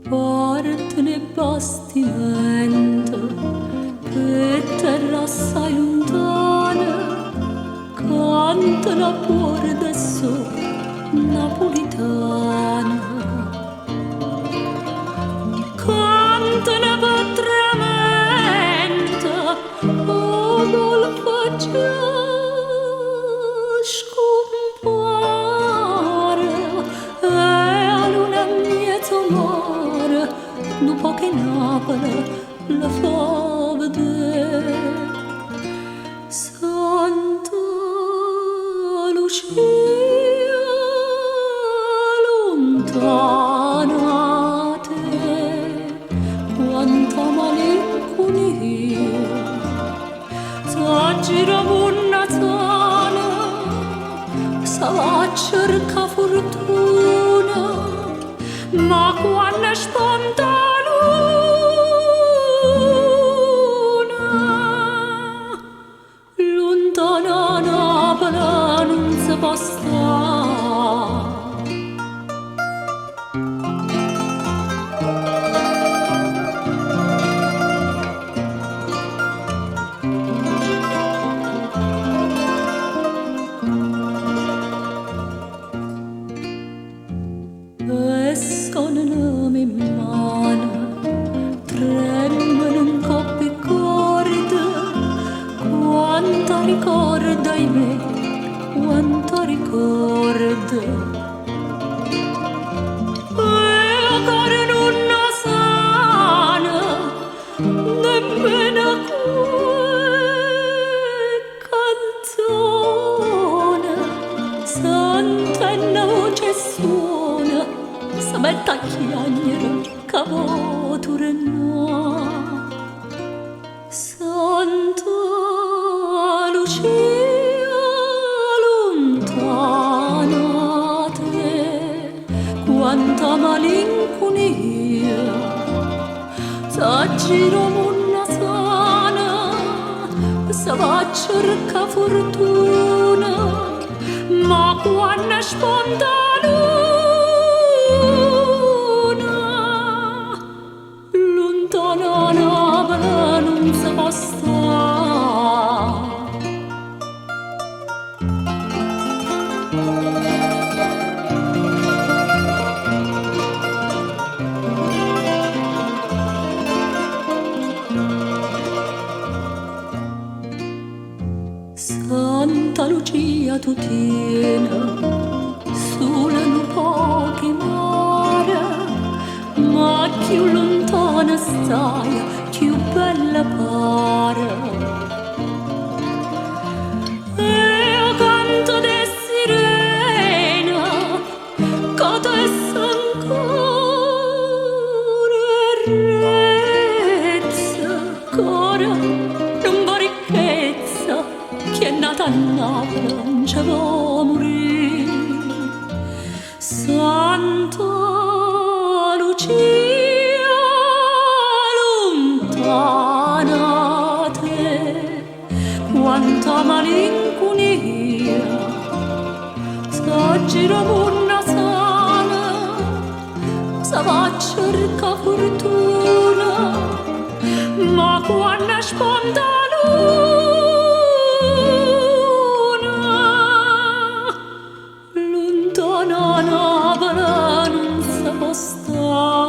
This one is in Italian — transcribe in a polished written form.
parte nel bastimento per terra assai lontana, canta la cuore adesso napolitana, canta la patramenta o dol faccia scompare e a luna mezzo mare dopo che Napoli la fa vedere. Santa Lucia lontana te, quanta malinconia, s'aggira una zona, sa va a cerca fortuna, ma quando è spontanea non si può stare. E sono in mano, tremano un coppo e corda, quanta ricorda in me, quanto ricorda. E la cara non sana, nemmeno canzone, sente una voce suona, si mette a chiagnere, cavoture no. Santa Lucia lontana te, quanta malinconia, s'aggira una sana, si va a cerca fortuna, ma quando è spontanea lontana Napoli non si può stare. Santa Lucia tu tieni sulle poche mare, ma più lontana stai, più bella pare. E io canto de sirena, canto e s'ancora rezza, cora non va ricchezza, chi è nata a Napoli non ci può morire. Santa Lucia lontana te, quanta malinconia, s'aggira una sana, si va a cerca fortuna, ma quando è spontanea lontana Napoli non si può stare.